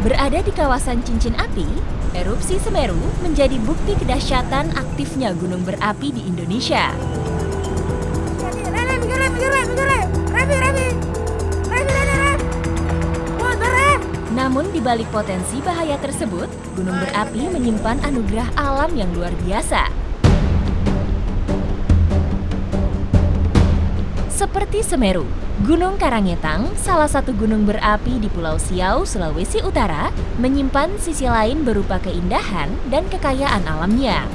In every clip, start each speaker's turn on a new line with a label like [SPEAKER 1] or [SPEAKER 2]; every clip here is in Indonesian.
[SPEAKER 1] Berada di kawasan cincin api, erupsi Semeru menjadi bukti kedahsyatan aktifnya gunung berapi di Indonesia. Namun di balik potensi bahaya tersebut, gunung berapi menyimpan anugerah alam yang luar biasa. Seperti Semeru, Gunung Karangetang, salah satu gunung berapi di Pulau Siau, Sulawesi Utara, menyimpan sisi lain berupa keindahan dan kekayaan alamnya.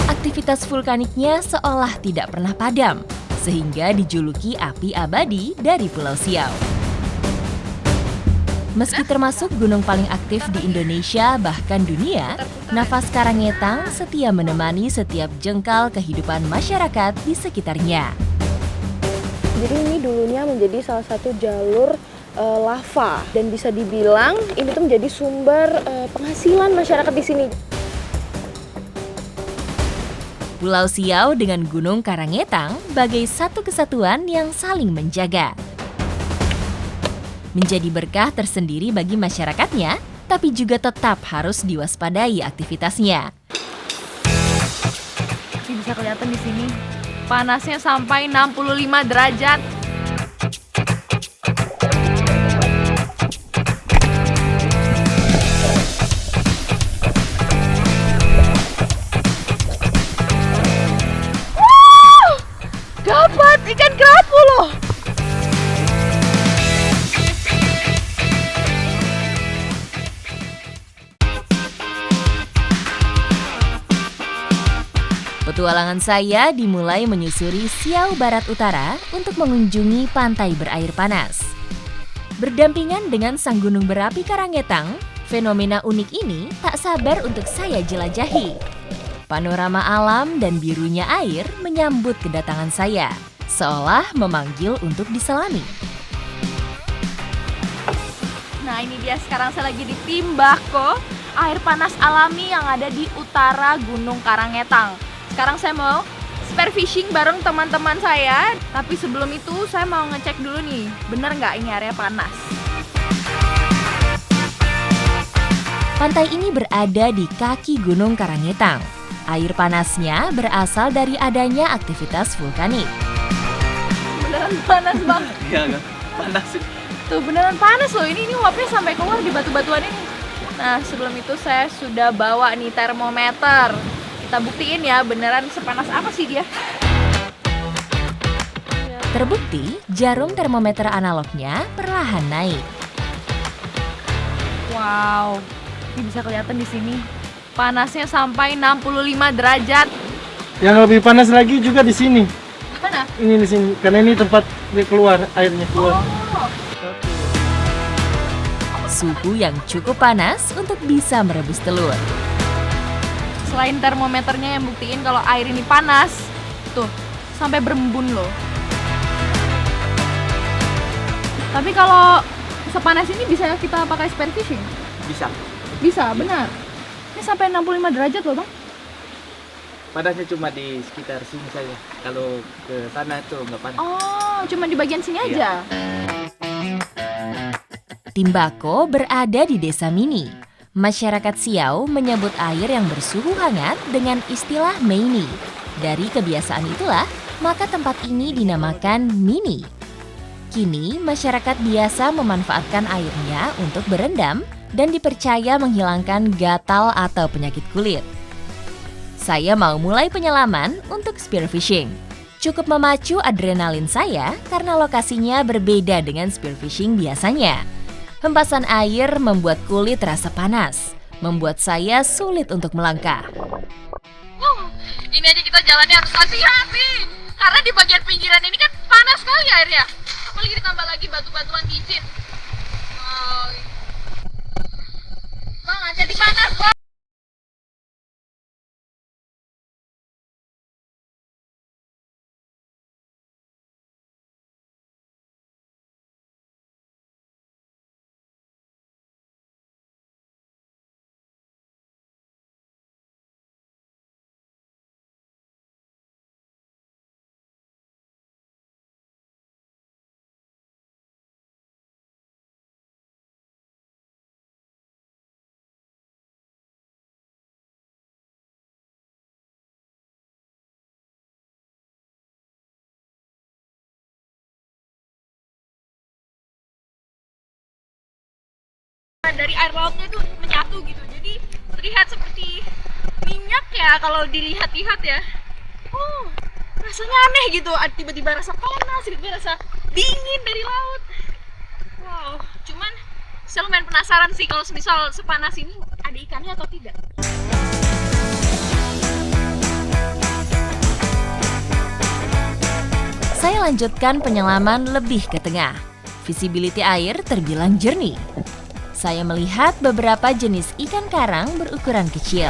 [SPEAKER 1] Aktivitas vulkaniknya seolah tidak pernah padam, sehingga dijuluki api abadi dari Pulau Siau. Meski termasuk gunung paling aktif di Indonesia bahkan dunia, nafas Karangetang setia menemani setiap jengkal kehidupan masyarakat di sekitarnya.
[SPEAKER 2] Jadi ini dulunya menjadi salah satu jalur lava dan bisa dibilang ini tuh menjadi sumber penghasilan masyarakat di sini.
[SPEAKER 1] Pulau Siau dengan Gunung Karangetang bagai satu kesatuan yang saling menjaga. Menjadi berkah tersendiri bagi masyarakatnya, tapi juga tetap harus diwaspadai aktivitasnya.
[SPEAKER 3] Ini bisa kelihatan di sini, panasnya sampai 65 derajat. Dapat ikan kerapu loh!
[SPEAKER 1] Petualangan saya dimulai menyusuri Siau Barat Utara untuk mengunjungi pantai berair panas. Berdampingan dengan sang gunung berapi Karangetang, fenomena unik ini tak sabar untuk saya jelajahi. Panorama alam dan birunya air menyambut kedatangan saya, seolah memanggil untuk diselami.
[SPEAKER 3] Nah ini dia, sekarang saya lagi di Timbako, air panas alami yang ada di utara Gunung Karangetang. Sekarang saya mau spear fishing bareng teman-teman saya. Tapi sebelum itu saya mau ngecek dulu nih, bener nggak ini area panas.
[SPEAKER 1] Pantai ini berada di kaki Gunung Karangetang. Air panasnya berasal dari adanya aktivitas vulkanik.
[SPEAKER 3] Beneran panas bang.
[SPEAKER 4] Iya kan, panas sih.
[SPEAKER 3] Tuh beneran panas loh, ini uapnya sampai keluar di batu-batuan ini. Nah sebelum itu saya sudah bawa nih termometer. Kita buktiin ya beneran sepanas apa sih dia.
[SPEAKER 1] Terbukti, jarum termometer analognya perlahan naik.
[SPEAKER 3] Wow, ini bisa kelihatan di sini. Panasnya sampai 65 derajat.
[SPEAKER 5] Yang lebih panas lagi juga di sini.
[SPEAKER 3] Mana?
[SPEAKER 5] Ini di sini, karena ini tempat dia keluar, airnya keluar.
[SPEAKER 1] Suhu yang cukup panas untuk bisa merebus telur.
[SPEAKER 3] Selain termometernya yang buktiin kalau air ini panas, tuh sampai berembun loh. Tapi kalau sepanas ini bisa kita pakai spear fishing?
[SPEAKER 4] Bisa.
[SPEAKER 3] Bisa, benar. Ini sampai 65 derajat loh bang.
[SPEAKER 4] Panasnya cuma di sekitar sini saja. Kalau ke sana itu nggak panas.
[SPEAKER 3] Oh, cuma di bagian sini aja.
[SPEAKER 1] Timbako berada di Desa Mini. Masyarakat Siau menyebut air yang bersuhu hangat dengan istilah Meini. Dari kebiasaan itulah, maka tempat ini dinamakan Mini. Kini, masyarakat biasa memanfaatkan airnya untuk berendam dan dipercaya menghilangkan gatal atau penyakit kulit. Saya mau mulai penyelaman untuk spearfishing. Cukup memacu adrenalin saya karena lokasinya berbeda dengan spearfishing biasanya. Hempasan air membuat kulit terasa panas, membuat saya sulit untuk melangkah.
[SPEAKER 3] Ini aja kita jalannya harus hati-hati. Karena di bagian pinggiran ini kan panas sekali airnya. Apalagi ditambah lagi batu-batuan licin. Oh. Bang, jadi panas bang. dari air lautnya itu menyatu gitu. Jadi terlihat seperti minyak ya kalau dilihat-lihat ya. Oh, rasanya aneh gitu. Tiba-tiba rasa panas, tiba-tiba rasa dingin dari laut. Wow, cuman saya lumayan penasaran sih kalau misal sepanas ini ada ikannya atau tidak.
[SPEAKER 1] Saya lanjutkan penyelaman lebih ke tengah. Visibility air terbilang jernih. Saya melihat beberapa jenis ikan karang berukuran kecil.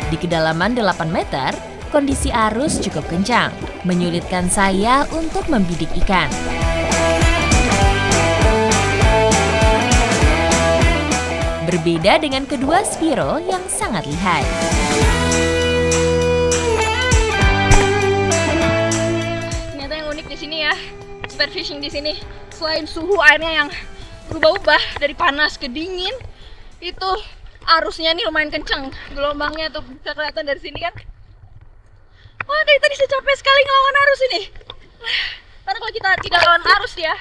[SPEAKER 1] Di kedalaman 8 meter, kondisi arus cukup kencang, menyulitkan saya untuk membidik ikan. Berbeda dengan kedua Spiro yang sangat lihai.
[SPEAKER 3] Ternyata yang unik di sini ya, spearfishing di sini selain suhu airnya yang berubah-ubah dari panas ke dingin, itu arusnya nih lumayan kencang. Gelombangnya tuh bisa kelihatan dari sini kan. Wah, dari tadi saya capek sekali ngelawan arus ini. Karena kalau kita tidak lawan arus ya,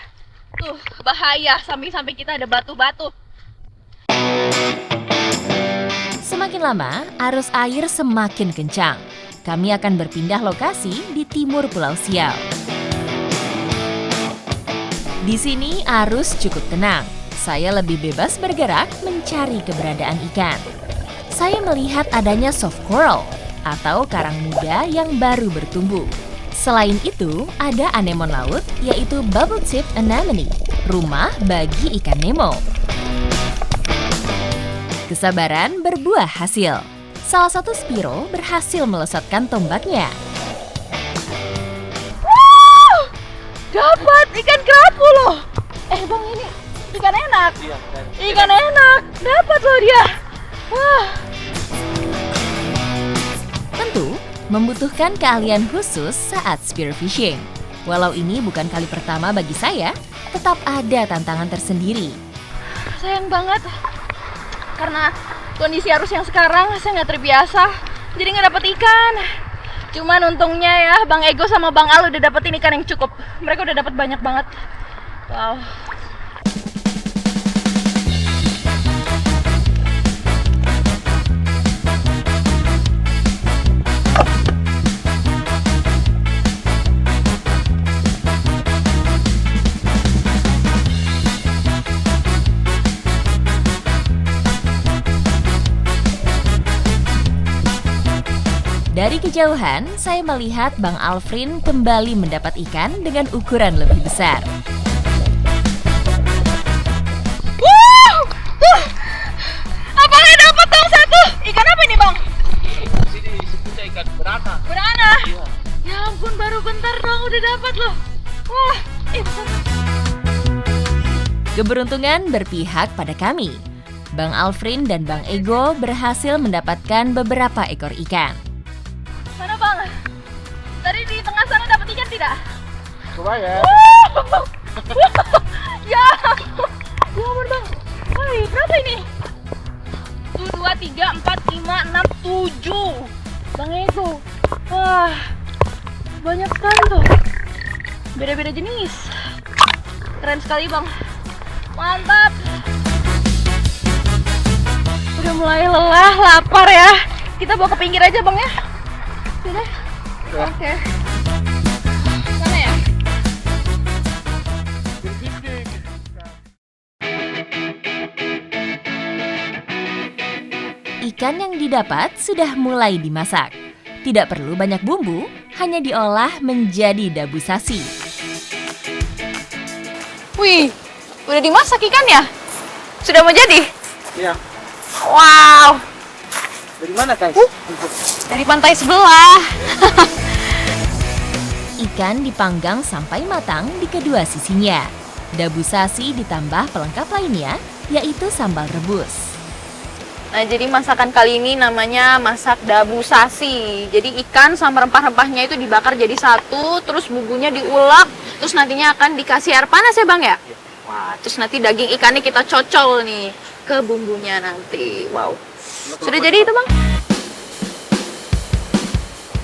[SPEAKER 3] tuh bahaya, samping-samping kita ada batu-batu.
[SPEAKER 1] Semakin lama, arus air semakin kencang. Kami akan berpindah lokasi di timur Pulau Siau. Di sini arus cukup tenang. Saya lebih bebas bergerak mencari keberadaan ikan. Saya melihat adanya soft coral atau karang muda yang baru bertumbuh. Selain itu, ada anemon laut yaitu bubble tip anemone, rumah bagi ikan Nemo. Kesabaran berbuah hasil. Salah satu Spiro berhasil melesatkan tombaknya.
[SPEAKER 3] Dapat ikan kerapu loh. Bang, ini ikan enak. Ikan enak. Dapat loh dia. Wah.
[SPEAKER 1] Tentu, membutuhkan keahlian khusus saat spearfishing. Walau ini bukan kali pertama bagi saya, tetap ada tantangan tersendiri.
[SPEAKER 3] Sayang banget. Karena kondisi arus yang sekarang saya nggak terbiasa, jadi nggak dapet ikan. Cuman untungnya ya Bang Ego sama Bang Al udah dapetin ikan yang cukup. Mereka udah dapet banyak banget. Wow.
[SPEAKER 1] Dari kejauhan, saya melihat Bang Alfrin kembali mendapat ikan dengan ukuran lebih besar.
[SPEAKER 3] Abangnya dapat dong satu. Ikan apa ini Bang?
[SPEAKER 4] Sini sebutnya ikan berana.
[SPEAKER 3] Berana.
[SPEAKER 4] Iya.
[SPEAKER 3] Ya ampun, baru bentar dong udah dapat loh. Wah, besar.
[SPEAKER 1] Keberuntungan berpihak pada kami. Bang Alfrin dan Bang Ego berhasil mendapatkan beberapa ekor ikan.
[SPEAKER 3] Mana Bang? Tadi di tengah sana dapat ikan tidak?
[SPEAKER 5] Coba ya.
[SPEAKER 3] Ya ampun Bang. Woi, berapa ini? 1, 2, 3, 4, 5, 6, 7. Bang Ego. Wah, banyak sekali tuh. Beda-beda jenis. Keren sekali Bang. Mantap. Udah mulai lelah, lapar ya. Kita bawa ke pinggir aja Bang ya. Sudah? Oke. Sana ya?
[SPEAKER 1] Ikan yang didapat sudah mulai dimasak. Tidak perlu banyak bumbu, hanya diolah menjadi dabu sasi.
[SPEAKER 3] Wih, udah dimasak ikannya? Sudah mau jadi?
[SPEAKER 5] Iya.
[SPEAKER 3] Wow,
[SPEAKER 4] Dari mana, guys?
[SPEAKER 3] dari pantai sebelah.
[SPEAKER 1] Ikan dipanggang sampai matang di kedua sisinya. Dabu sasi ditambah pelengkap lainnya, yaitu sambal rebus.
[SPEAKER 3] Nah, jadi masakan kali ini namanya masak dabu sasi. Jadi ikan sama rempah-rempahnya itu dibakar jadi satu, terus bumbunya diulek, terus nantinya akan dikasih air panas ya Bang ya? Wah, terus nanti daging ikannya kita cocol nih ke bumbunya nanti. Wow. Sudah jadi itu Bang?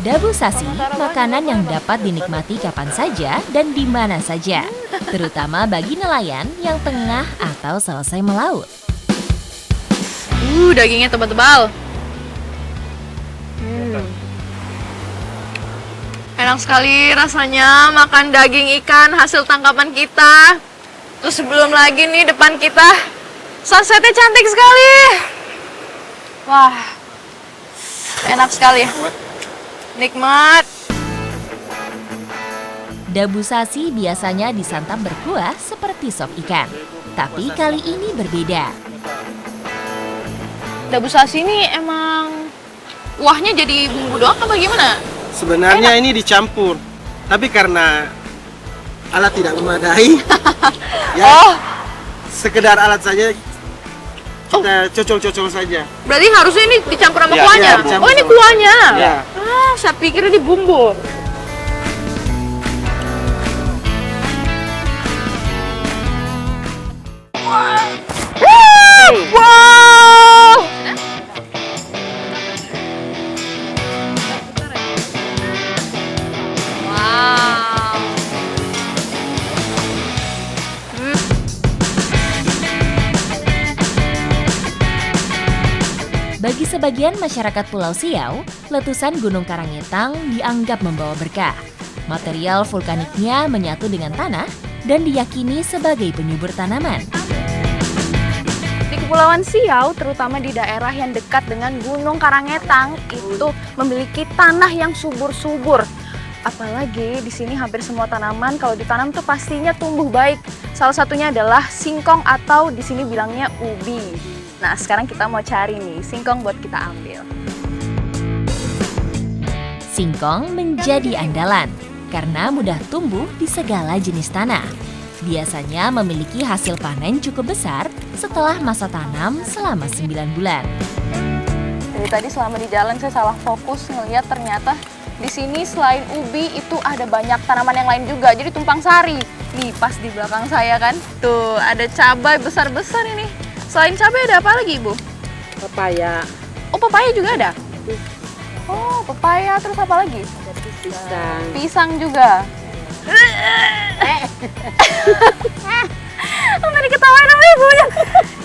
[SPEAKER 1] Dabu sasi, makanan yang dapat dinikmati kapan saja dan di mana saja, terutama bagi nelayan yang tengah atau selesai melaut.
[SPEAKER 3] Dagingnya tebal-tebal. Enak sekali rasanya makan daging ikan hasil tangkapan kita. Terus sebelum lagi nih depan kita sunsetnya cantik sekali. Wah, enak sekali. Nikmat.
[SPEAKER 1] Dabu sasi biasanya disantap berkuah seperti sop ikan, tapi kali ini berbeda.
[SPEAKER 3] Dabu sasi ini emang kuahnya jadi bumbu doang apa gimana?
[SPEAKER 5] Sebenarnya ini dicampur, tapi karena alat tidak memadai, ya sekedar alat saja kita cocol-cocol saja.
[SPEAKER 3] Berarti harusnya ini dicampur sama
[SPEAKER 5] Ya,
[SPEAKER 3] kuahnya?
[SPEAKER 5] ya, dicampur.
[SPEAKER 3] Oh, ini kuahnya?
[SPEAKER 5] Ya.
[SPEAKER 3] Saya pikir ini bumbu. Wow! Wow!
[SPEAKER 1] Bagi sebagian masyarakat Pulau Siau, letusan Gunung Karangetang dianggap membawa berkah. Material vulkaniknya menyatu dengan tanah dan diyakini sebagai penyubur tanaman.
[SPEAKER 3] Di Kepulauan Siau, terutama di daerah yang dekat dengan Gunung Karangetang, itu memiliki tanah yang subur-subur. Apalagi di sini hampir semua tanaman kalau ditanam tuh pastinya tumbuh baik. Salah satunya adalah singkong atau di sini bilangnya ubi. Nah, sekarang kita mau cari nih singkong buat kita ambil.
[SPEAKER 1] Singkong menjadi andalan karena mudah tumbuh di segala jenis tanah. Biasanya memiliki hasil panen cukup besar setelah masa tanam selama 9 bulan.
[SPEAKER 3] Dari tadi selama di jalan saya salah fokus ngeliat ternyata di sini selain ubi itu ada banyak tanaman yang lain juga. Jadi tumpang sari. Nih pas di belakang saya kan. Tuh ada cabai besar-besar ini. Selain cabai ada apa lagi, Ibu?
[SPEAKER 6] Pepaya,
[SPEAKER 3] Oh, pepaya juga ada? Oh, pepaya. Terus apa lagi?
[SPEAKER 6] pisang.
[SPEAKER 3] Pisang juga. Oh, tadi ketawain sama ibunya.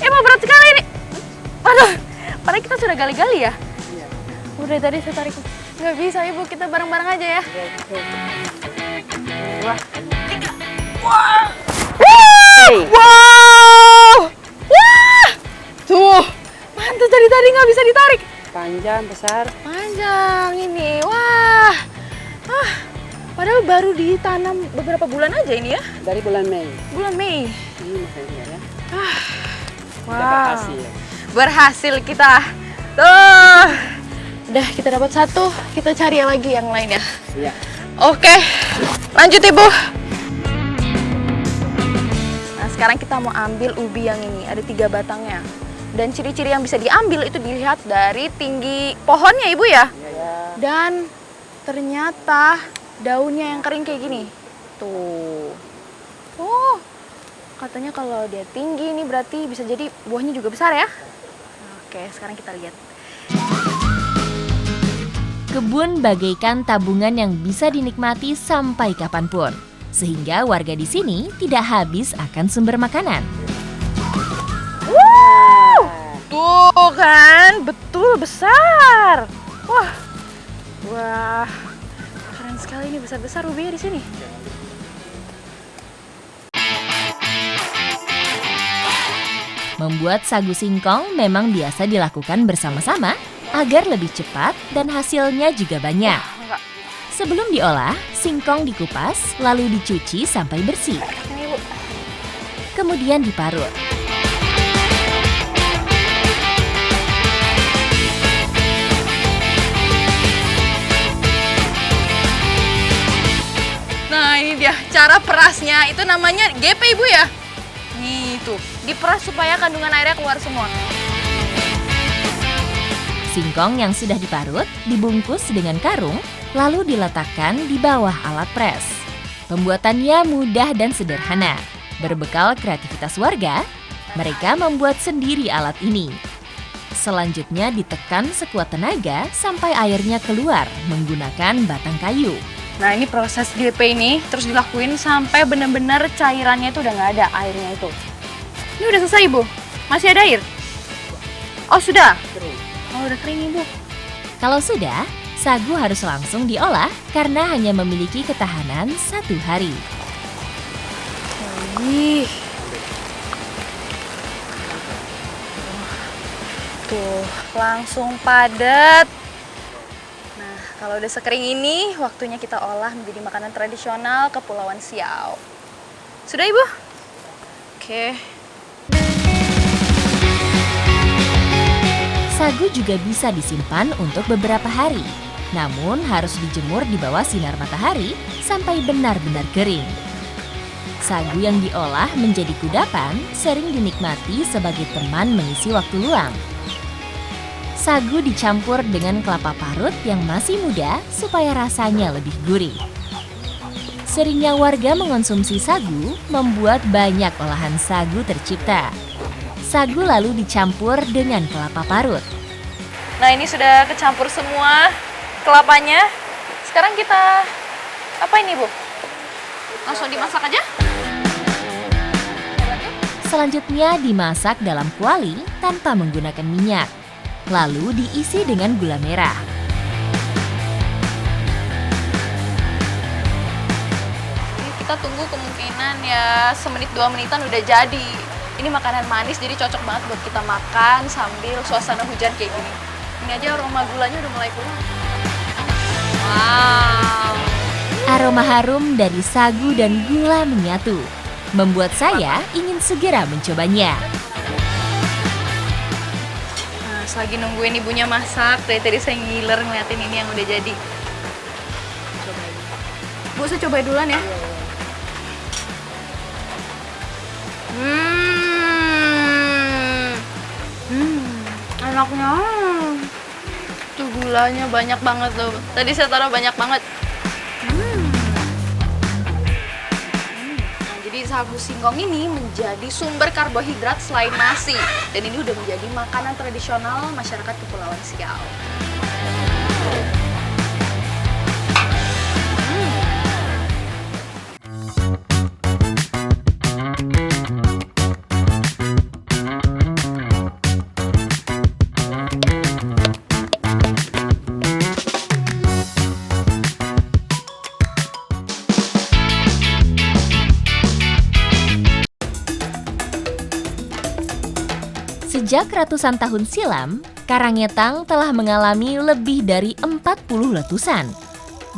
[SPEAKER 3] Emang berat sekali ini. Aduh, padahal kita sudah gali-gali ya? Udah tadi saya tarik. Nggak bisa, Ibu. Kita bareng-bareng aja ya. Wah. Wah. Wow. Wah. Tuh. Mantul dari tadi nggak bisa ditarik.
[SPEAKER 6] Panjang, besar.
[SPEAKER 3] Panjang ini. Wah. Padahal baru ditanam beberapa bulan aja ini ya.
[SPEAKER 6] Dari bulan Mei.
[SPEAKER 3] Bulan Mei.
[SPEAKER 6] Ini makanya ya.
[SPEAKER 3] Wow.
[SPEAKER 6] Berhasil.
[SPEAKER 3] Berhasil kita. Tuh. Udah kita dapat satu, kita cari lagi yang lain ya.
[SPEAKER 6] Iya.
[SPEAKER 3] Oke. Lanjut, Ibu. Nah, sekarang kita mau ambil ubi yang ini. Ada 3 batangnya. Dan ciri-ciri yang bisa diambil itu dilihat dari tinggi pohonnya, Ibu ya. Dan ternyata daunnya yang kering kayak gini. Tuh. Oh. Katanya kalau dia tinggi ini berarti bisa jadi buahnya juga besar ya. Oke, sekarang kita lihat.
[SPEAKER 1] Kebun bagaikan tabungan yang bisa dinikmati sampai kapanpun, sehingga warga di sini tidak habis akan sumber makanan.
[SPEAKER 3] Tuh kan, betul besar. Wah, wah, keren sekali ini besar-besar ubinya di sini.
[SPEAKER 1] Membuat sagu singkong memang biasa dilakukan bersama-sama agar lebih cepat dan hasilnya juga banyak.
[SPEAKER 3] Enggak,
[SPEAKER 1] Sebelum diolah, singkong dikupas lalu dicuci sampai bersih.
[SPEAKER 3] ini Bu.
[SPEAKER 1] Kemudian diparut.
[SPEAKER 3] Nah ini dia cara perasnya, itu namanya GP Ibu ya. Nih tuh, diperas supaya kandungan airnya keluar semua.
[SPEAKER 1] Singkong yang sudah diparut dibungkus dengan karung lalu diletakkan di bawah alat pres. Pembuatannya mudah dan sederhana. Berbekal kreativitas warga, mereka membuat sendiri alat ini. Selanjutnya ditekan sekuat tenaga sampai airnya keluar menggunakan batang kayu.
[SPEAKER 3] Nah ini proses DP ini terus dilakuin sampai benar-benar cairannya itu udah nggak ada airnya itu. Ini udah selesai Ibu? Masih ada air? Oh sudah? Oh udah kering Ibu.
[SPEAKER 1] Kalau sudah, sagu harus langsung diolah karena hanya memiliki ketahanan 1 hari.
[SPEAKER 3] Ih. Tuh, langsung padat. Nah, kalau udah sekering ini, waktunya kita olah menjadi makanan tradisional Kepulauan Siau. Sudah, Ibu? Oke.
[SPEAKER 1] Sagu juga bisa disimpan untuk beberapa hari, namun harus dijemur di bawah sinar matahari sampai benar-benar kering. Sagu yang diolah menjadi kudapan sering dinikmati sebagai teman mengisi waktu luang. Sagu dicampur dengan kelapa parut yang masih muda supaya rasanya lebih gurih. Seringnya warga mengonsumsi sagu membuat banyak olahan sagu tercipta. Sagu lalu dicampur dengan kelapa parut.
[SPEAKER 3] Nah, ini sudah kecampur semua kelapanya. Sekarang kita apa ini, Bu? Langsung dimasak aja?
[SPEAKER 1] Selanjutnya dimasak dalam kuali tanpa menggunakan minyak. Lalu diisi dengan gula merah.
[SPEAKER 3] Ini kita tunggu kemungkinan ya semenit 2 menitan udah jadi. Ini makanan manis jadi cocok banget buat kita makan sambil suasana hujan kayak gini. Ini aja aroma gulanya udah mulai keluar. Wow.
[SPEAKER 1] Aroma harum dari sagu dan gula menyatu, membuat saya ingin segera mencobanya.
[SPEAKER 3] Nah, selagi nungguin ibunya masak, dari tadi saya ngiler ngeliatin ini yang udah jadi. Bu, saya cobain duluan ya. Enaknya. Tuh gulanya banyak banget loh. Tadi saya taruh banyak banget. Nah, jadi sagu singkong ini menjadi sumber karbohidrat selain nasi. Dan ini udah menjadi makanan tradisional masyarakat Kepulauan Siau.
[SPEAKER 1] Sejak ratusan tahun silam, Karangetang telah mengalami lebih dari 40 letusan.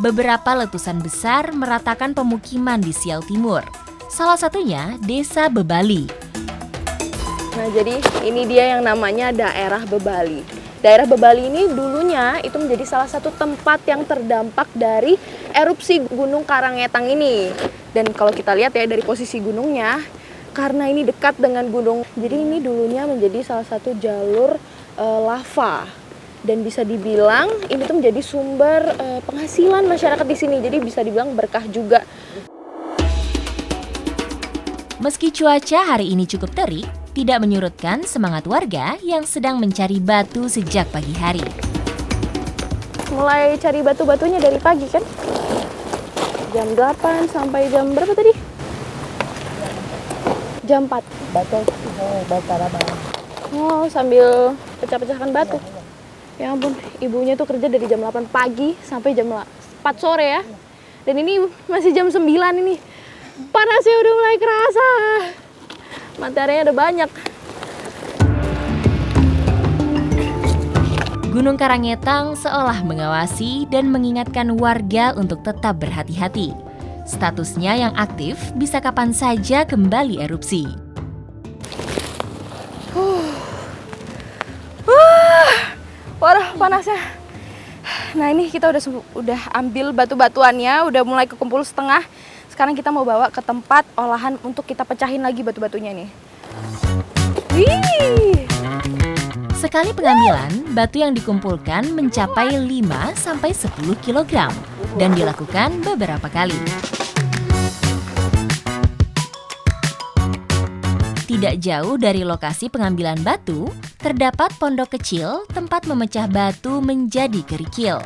[SPEAKER 1] Beberapa letusan besar meratakan pemukiman di Siau Timur. Salah satunya Desa Bebali.
[SPEAKER 2] Nah, jadi ini dia yang namanya daerah Bebali. Daerah Bebali ini dulunya itu menjadi salah satu tempat yang terdampak dari erupsi Gunung Karangetang ini. Dan kalau kita lihat ya dari posisi gunungnya, karena ini dekat dengan gunung, jadi ini dulunya menjadi salah satu jalur lava. Dan bisa dibilang ini tuh menjadi sumber penghasilan masyarakat di sini. Jadi bisa dibilang berkah juga.
[SPEAKER 1] Meski cuaca hari ini cukup terik, tidak menyurutkan semangat warga yang sedang mencari batu sejak pagi hari.
[SPEAKER 2] Mulai cari batu-batunya dari pagi kan? Jam 8 sampai jam berapa tadi? Jam 4. Oh, sambil pecah-pecahkan batu. Ya ampun, ibunya tuh kerja dari jam 8 pagi sampai jam 4 sore ya. Dan ini masih jam 9 ini. Panasnya udah mulai kerasa. Materinya udah banyak.
[SPEAKER 1] Gunung Karangetang seolah mengawasi dan mengingatkan warga untuk tetap berhati-hati. Statusnya yang aktif bisa kapan saja kembali erupsi.
[SPEAKER 2] Wah, panasnya. Nah, ini kita udah ambil batu-batuannya, udah mulai kekumpul setengah. Sekarang kita mau bawa ke tempat olahan untuk kita pecahin lagi batu-batunya nih. Wih!
[SPEAKER 1] Sekali pengambilan, batu yang dikumpulkan mencapai 5-10 kg dan dilakukan beberapa kali. Tidak jauh dari lokasi pengambilan batu, terdapat pondok kecil tempat memecah batu menjadi kerikil.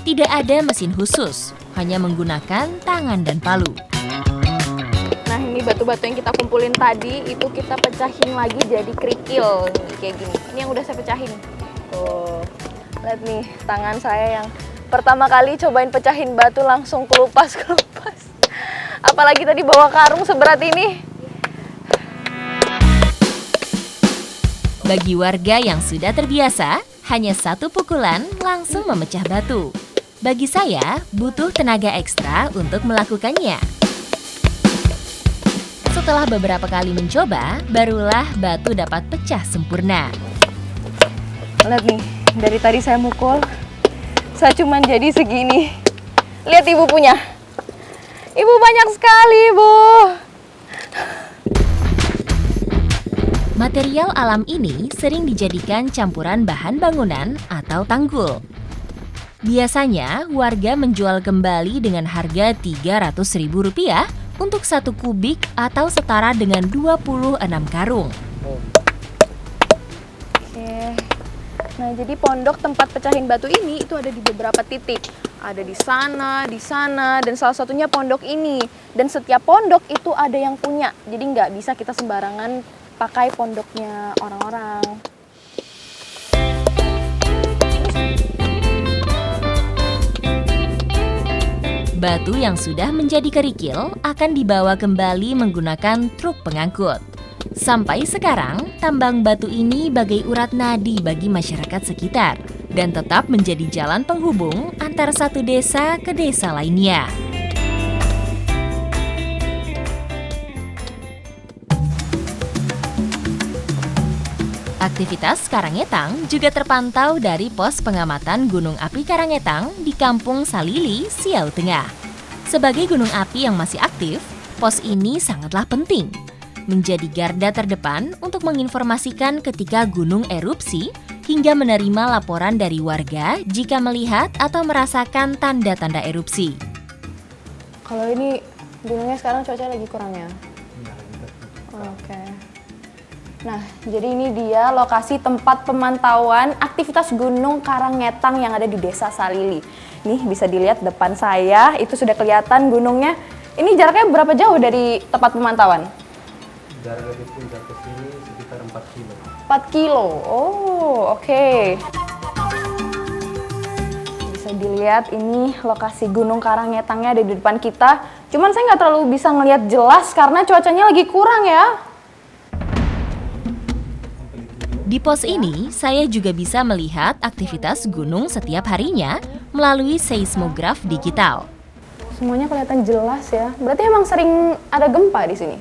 [SPEAKER 1] Tidak ada mesin khusus, hanya menggunakan tangan dan palu.
[SPEAKER 2] Nah, ini batu-batu yang kita kumpulin tadi itu kita pecahin lagi jadi kerikil nih, kayak gini. Ini yang udah saya pecahin. Tuh, lihat nih tangan saya yang pertama kali cobain pecahin batu langsung kelupas. Apalagi tadi bawa karung seberat ini.
[SPEAKER 1] Bagi warga yang sudah terbiasa, hanya satu pukulan langsung memecah batu. Bagi saya, butuh tenaga ekstra untuk melakukannya. Setelah beberapa kali mencoba, barulah batu dapat pecah sempurna.
[SPEAKER 2] Lihat nih, dari tadi saya mukul, saya cuman jadi segini. Lihat ibu punya. Ibu banyak sekali, Bu.
[SPEAKER 1] Material alam ini sering dijadikan campuran bahan bangunan atau tanggul. Biasanya, warga menjual kembali dengan harga Rp300.000 untuk 1 kubik atau setara dengan 26 karung.
[SPEAKER 2] Oke. Nah, jadi pondok tempat pecahin batu ini itu ada di beberapa titik. Ada di sana, dan salah satunya pondok ini. Dan setiap pondok itu ada yang punya. Jadi nggak bisa kita sembarangan pakai pondoknya orang-orang.
[SPEAKER 1] Batu yang sudah menjadi kerikil akan dibawa kembali menggunakan truk pengangkut. Sampai sekarang, tambang batu ini bagai urat nadi bagi masyarakat sekitar dan tetap menjadi jalan penghubung antara satu desa ke desa lainnya. Aktivitas Karangetang juga terpantau dari pos pengamatan Gunung Api Karangetang di Kampung Salili, Siau Tengah. Sebagai gunung api yang masih aktif, pos ini sangatlah penting. Menjadi garda terdepan untuk menginformasikan ketika gunung erupsi hingga menerima laporan dari warga jika melihat atau merasakan tanda-tanda erupsi.
[SPEAKER 2] Kalau ini gunungnya sekarang cuaca lagi kurang ya? Oke. Nah, jadi ini dia lokasi tempat pemantauan aktivitas Gunung Karangetang yang ada di Desa Salili. Nih, bisa dilihat depan saya, itu sudah kelihatan gunungnya. Ini jaraknya berapa jauh dari tempat pemantauan?
[SPEAKER 5] Jarak dari puncak ke sini sekitar 4 kilo.
[SPEAKER 2] 4 kilo, oh oke. Bisa dilihat ini lokasi Gunung Karangetangnya ada di depan kita. Cuman saya nggak terlalu bisa ngelihat jelas karena cuacanya lagi kurang ya.
[SPEAKER 1] Di pos ini, saya juga bisa melihat aktivitas gunung setiap harinya melalui seismograf digital.
[SPEAKER 2] Semuanya kelihatan jelas ya. Berarti emang sering ada gempa di sini?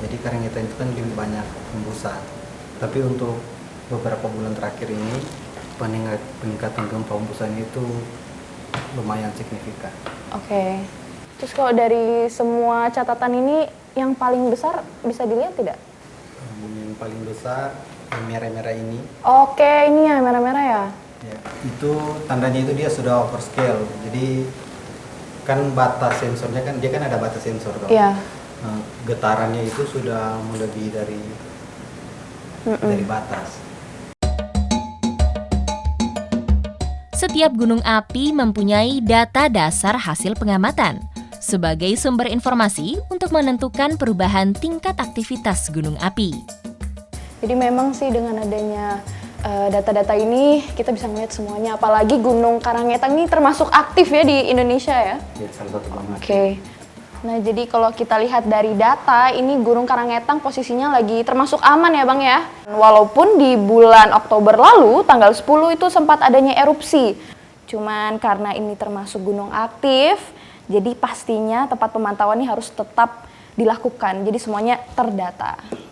[SPEAKER 7] Jadi Karangetang itu kan lebih banyak hembusan. Tapi untuk beberapa bulan terakhir ini, peningkatan gempa hembusannya itu lumayan signifikan.
[SPEAKER 2] Oke. Terus kalau dari semua catatan ini, yang paling besar bisa dilihat tidak?
[SPEAKER 7] Yang paling besar yang merah-merah ini.
[SPEAKER 2] Oke, ini ya merah-merah ya?
[SPEAKER 7] Ya, itu tandanya itu dia sudah overscale. Jadi kan batas sensornya kan dia kan ada batas sensor dong.
[SPEAKER 2] Iya.
[SPEAKER 7] Nah, getarannya itu sudah melebihi dari batas.
[SPEAKER 1] Setiap gunung api mempunyai data dasar hasil pengamatan sebagai sumber informasi untuk menentukan perubahan tingkat aktivitas gunung api.
[SPEAKER 2] Jadi memang sih dengan adanya data-data ini kita bisa melihat semuanya. Apalagi Gunung Karangetang ini termasuk aktif ya di Indonesia ya?
[SPEAKER 7] Ya, salah satu banget.
[SPEAKER 2] Oke. Nah jadi kalau kita lihat dari data ini Gunung Karangetang posisinya lagi termasuk aman ya Bang ya? Walaupun di bulan Oktober lalu tanggal 10 itu sempat adanya erupsi. Cuman karena ini termasuk gunung aktif, jadi pastinya tempat pemantauan ini harus tetap dilakukan. Jadi semuanya terdata.